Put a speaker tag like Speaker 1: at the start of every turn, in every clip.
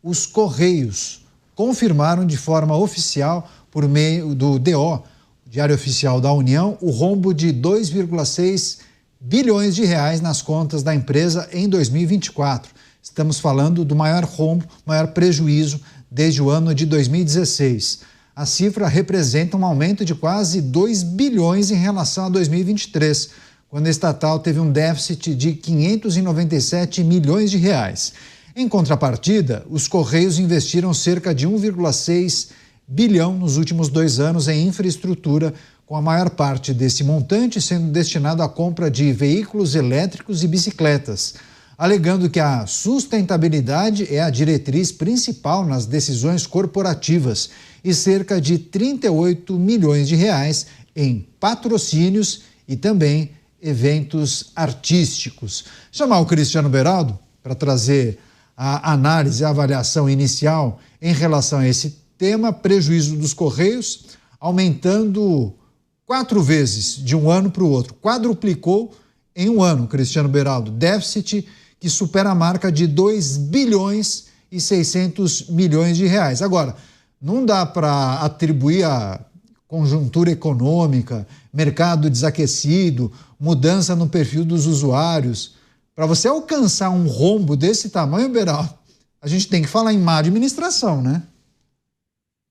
Speaker 1: os Correios confirmaram de forma oficial, por meio do DO, Diário Oficial da União, o rombo de 2,6 bilhões de reais nas contas da empresa em 2024. Estamos falando do maior rombo, maior prejuízo desde o ano de 2016. A cifra representa um aumento de quase 2 bilhões em relação a 2023, quando a estatal teve um déficit de 597 milhões de reais. Em contrapartida, os Correios investiram cerca de 1,6 bilhão nos últimos 2 anos em infraestrutura, com a maior parte desse montante sendo destinado à compra de veículos elétricos e bicicletas, alegando que a sustentabilidade é a diretriz principal nas decisões corporativas e cerca de 38 milhões de reais em patrocínios e também eventos artísticos. Chamar o Cristiano Beraldo para trazer a análise, a avaliação inicial em relação a esse tema, prejuízo dos Correios, aumentando 4 vezes de um ano para o outro, quadruplicou em um ano, Cristiano Beraldo, déficit que supera a marca de 2 bilhões e 600 milhões de reais. Agora, não dá para atribuir a conjuntura econômica, mercado desaquecido, mudança no perfil dos usuários. Para você alcançar um rombo desse tamanho, Beraldo, a gente tem que falar em má administração, né?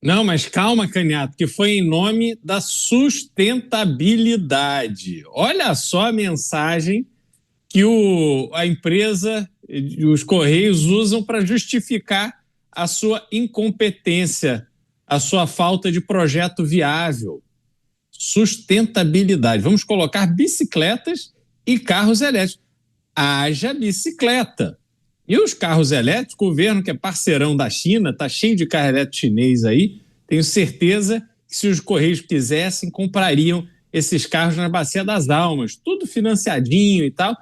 Speaker 2: Não, mas calma, Canhato, que foi em nome da sustentabilidade. Olha só a mensagem que a empresa, os Correios usam para justificar a sua incompetência, a sua falta de projeto viável. Sustentabilidade. Vamos colocar bicicletas e carros elétricos. Haja bicicleta. E os carros elétricos, o governo que é parceirão da China, está cheio de carro elétrico chinês aí, tenho certeza que se os Correios quisessem, comprariam esses carros na Bacia das Almas, tudo financiadinho e tal,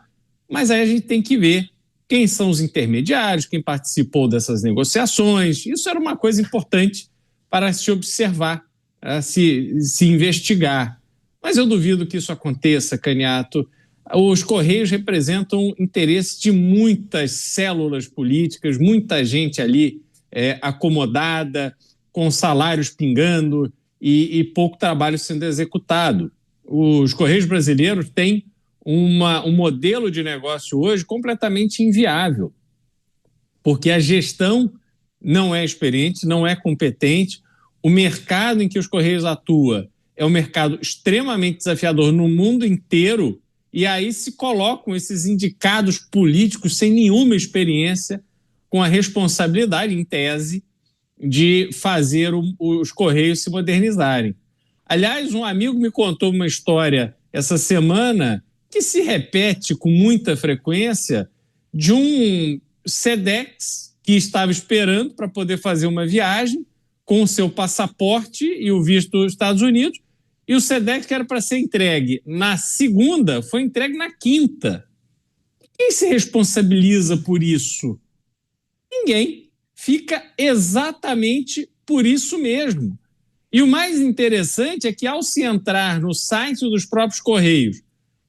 Speaker 2: mas aí a gente tem que ver quem são os intermediários, quem participou dessas negociações. Isso era uma coisa importante para se observar, se investigar. Mas eu duvido que isso aconteça, Canhato. Os Correios representam interesse de muitas células políticas, muita gente ali acomodada, com salários pingando e pouco trabalho sendo executado. Os Correios brasileiros têm um modelo de negócio hoje completamente inviável, porque a gestão não é experiente, não é competente, o mercado em que os Correios atuam é um mercado extremamente desafiador no mundo inteiro. E aí se colocam esses indicados políticos sem nenhuma experiência, com a responsabilidade, em tese, de fazer os Correios se modernizarem. Aliás, um amigo me contou uma história essa semana que se repete com muita frequência, de um Sedex que estava esperando para poder fazer uma viagem com o seu passaporte e o visto dos Estados Unidos, e o Sedex, que era para ser entregue na segunda, foi entregue na quinta. Quem se responsabiliza por isso? Ninguém. Fica exatamente por isso mesmo. E o mais interessante é que, ao se entrar no site dos próprios Correios,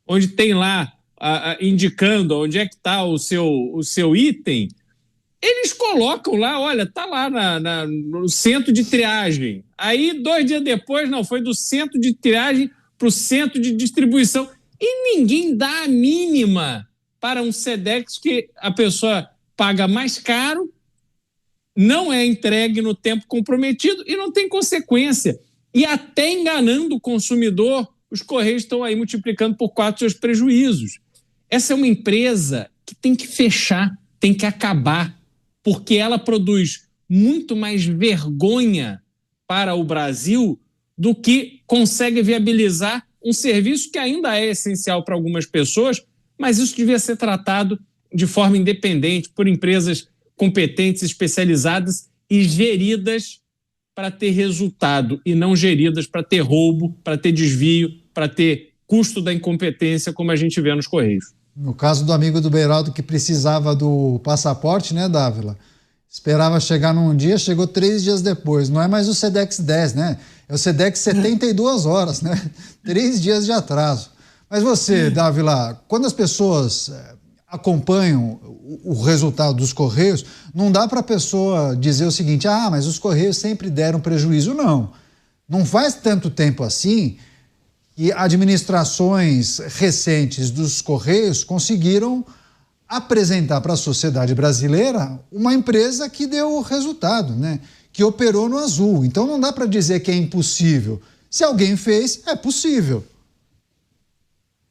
Speaker 2: onde tem lá indicando onde é que está o seu item, eles colocam lá, olha, está lá no centro de triagem. Aí, 2 dias depois, não, foi do centro de triagem para o centro de distribuição. E ninguém dá a mínima para um Sedex que a pessoa paga mais caro, não é entregue no tempo comprometido e não tem consequência. E até enganando o consumidor, os Correios estão aí multiplicando por 4 seus prejuízos. Essa é uma empresa que tem que fechar, tem que acabar, porque ela produz muito mais vergonha para o Brasil do que consegue viabilizar um serviço que ainda é essencial para algumas pessoas, mas isso devia ser tratado de forma independente por empresas competentes, especializadas e geridas para ter resultado e não geridas para ter roubo, para ter desvio, para ter custo da incompetência, como a gente vê nos Correios.
Speaker 1: No caso do amigo do Beraldo que precisava do passaporte, né, Dávila? Esperava chegar num dia, chegou 3 dias depois. Não é mais o Sedex 10, né? É o Sedex 72 horas, né? 3 dias de atraso. Mas você, Dávila, quando as pessoas acompanham o resultado dos Correios, não dá para a pessoa dizer o seguinte: mas os Correios sempre deram prejuízo. Não faz tanto tempo assim que administrações recentes dos Correios conseguiram apresentar para a sociedade brasileira uma empresa que deu resultado, né? Que operou no azul. Então não dá para dizer que é impossível. Se alguém fez, é possível.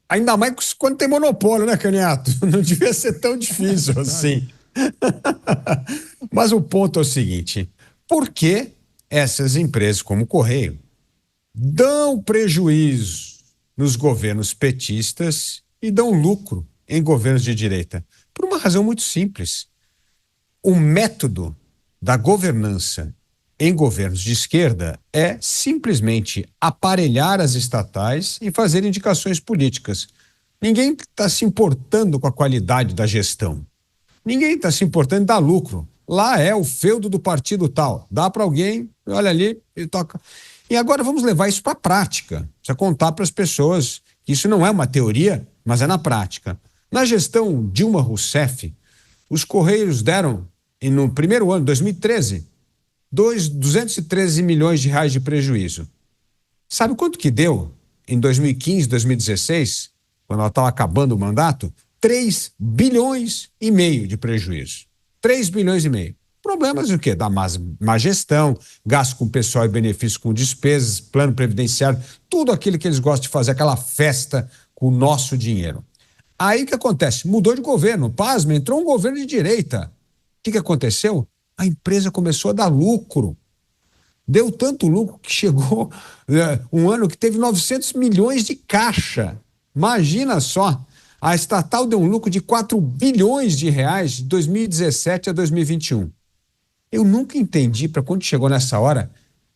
Speaker 3: Ainda mais quando tem monopólio, né, Caniato? Não devia ser tão difícil assim. Mas o ponto é o seguinte: por que essas empresas como o Correio dão prejuízo nos governos petistas e dão lucro em governos de direita? Por uma razão muito simples. O método da governança em governos de esquerda é simplesmente aparelhar as estatais e fazer indicações políticas. Ninguém está se importando com a qualidade da gestão. Ninguém está se importando em dar lucro. Lá é o feudo do partido tal. Dá para alguém, olha ali e toca. E agora vamos levar isso para a prática. Precisa contar para as pessoas que isso não é uma teoria, mas é na prática. Na gestão Dilma Rousseff, os Correios deram, no primeiro ano, 2013, 213 milhões de reais de prejuízo. Sabe quanto que deu em 2015, 2016, quando ela estava acabando o mandato? 3 bilhões e meio de prejuízo. 3 bilhões e meio. Problemas o quê? Da má gestão, gasto com pessoal e benefício com despesas, plano previdenciário, tudo aquilo que eles gostam de fazer, aquela festa com o nosso dinheiro. Aí o que acontece? Mudou de governo, pasma, entrou um governo de direita. O que aconteceu? A empresa começou a dar lucro. Deu tanto lucro que chegou um ano que teve 900 milhões de caixa. Imagina só, a estatal deu um lucro de 4 bilhões de reais de 2017 a 2021. Eu nunca entendi, para quando chegou nessa hora,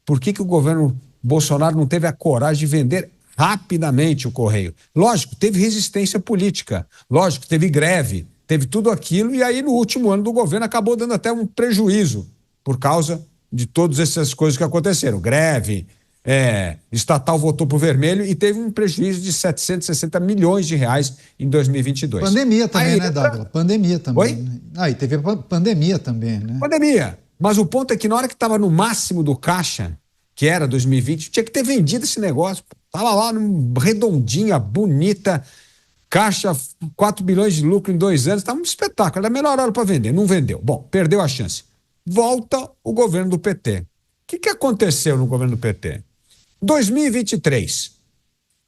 Speaker 3: por que o governo Bolsonaro não teve a coragem de vender rapidamente o Correio. Lógico, teve resistência política, lógico, teve greve, teve tudo aquilo, e aí no último ano do governo acabou dando até um prejuízo por causa de todas essas coisas que aconteceram. Greve, estatal votou pro vermelho e teve um prejuízo de 760 milhões de reais em 2022.
Speaker 1: Pandemia também,
Speaker 3: aí,
Speaker 1: né, Dávila? Pandemia também.
Speaker 3: Oi?
Speaker 1: Né? E teve a pandemia também, né?
Speaker 3: Pandemia. Mas o ponto é que na hora que estava no máximo do caixa, que era 2020, tinha que ter vendido esse negócio. Estava lá, redondinha, bonita, caixa, 4 bilhões de lucro em 2 anos, estava um espetáculo, era a melhor hora para vender, não vendeu. Bom, perdeu a chance. Volta o governo do PT. O que aconteceu no governo do PT? 2023,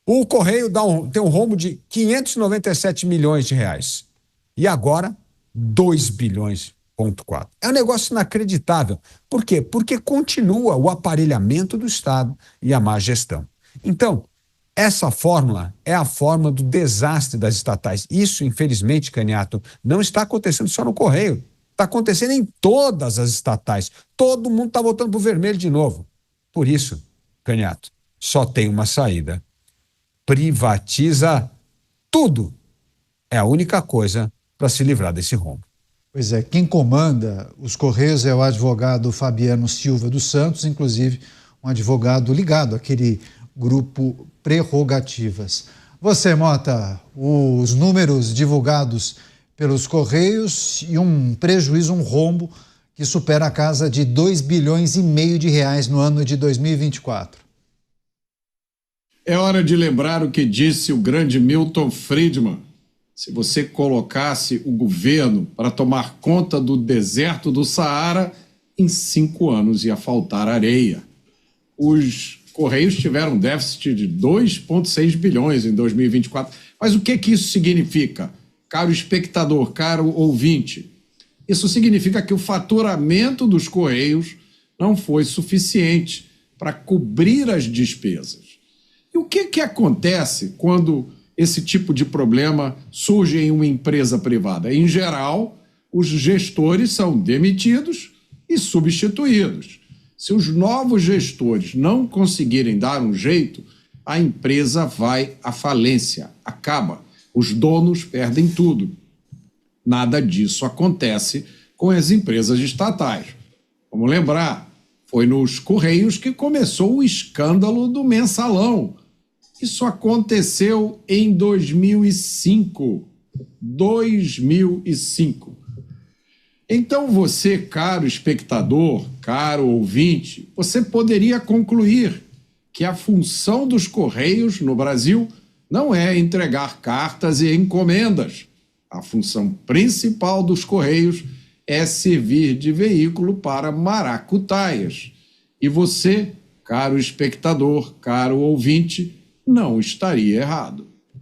Speaker 3: o Correio tem um rombo de 597 milhões de reais. E agora, 2 bilhões. É um negócio inacreditável. Por quê? Porque continua o aparelhamento do Estado e a má gestão. Então, essa fórmula é a fórmula do desastre das estatais. Isso, infelizmente, Caniato, não está acontecendo só no Correio. Está acontecendo em todas as estatais. Todo mundo está voltando para o vermelho de novo. Por isso, Caniato, só tem uma saída. Privatiza tudo. É a única coisa para se livrar desse rombo.
Speaker 1: Pois é, quem comanda os Correios é o advogado Fabiano Silva dos Santos, inclusive um advogado ligado àquele grupo Prerrogativas. Você, Mota, os números divulgados pelos Correios e um prejuízo, um rombo que supera a casa de 2 bilhões e meio de reais no ano de 2024.
Speaker 4: É hora de lembrar o que disse o grande Milton Friedman. Se você colocasse o governo para tomar conta do deserto do Saara, em 5 anos ia faltar areia. Os Correios tiveram um déficit de 2,6 bilhões em 2024. Mas o que isso significa? Caro espectador, caro ouvinte, isso significa que o faturamento dos Correios não foi suficiente para cobrir as despesas. E o que acontece quando esse tipo de problema surge em uma empresa privada? Em geral, os gestores são demitidos e substituídos. Se os novos gestores não conseguirem dar um jeito, a empresa vai à falência, acaba. Os donos perdem tudo. Nada disso acontece com as empresas estatais. Vamos lembrar, foi nos Correios que começou o escândalo do mensalão. Isso aconteceu em 2005. 2005. Então você, caro espectador, caro ouvinte, você poderia concluir que a função dos Correios no Brasil não é entregar cartas e encomendas. A função principal dos Correios é servir de veículo para maracutaias. E você, caro espectador, caro ouvinte, não estaria errado.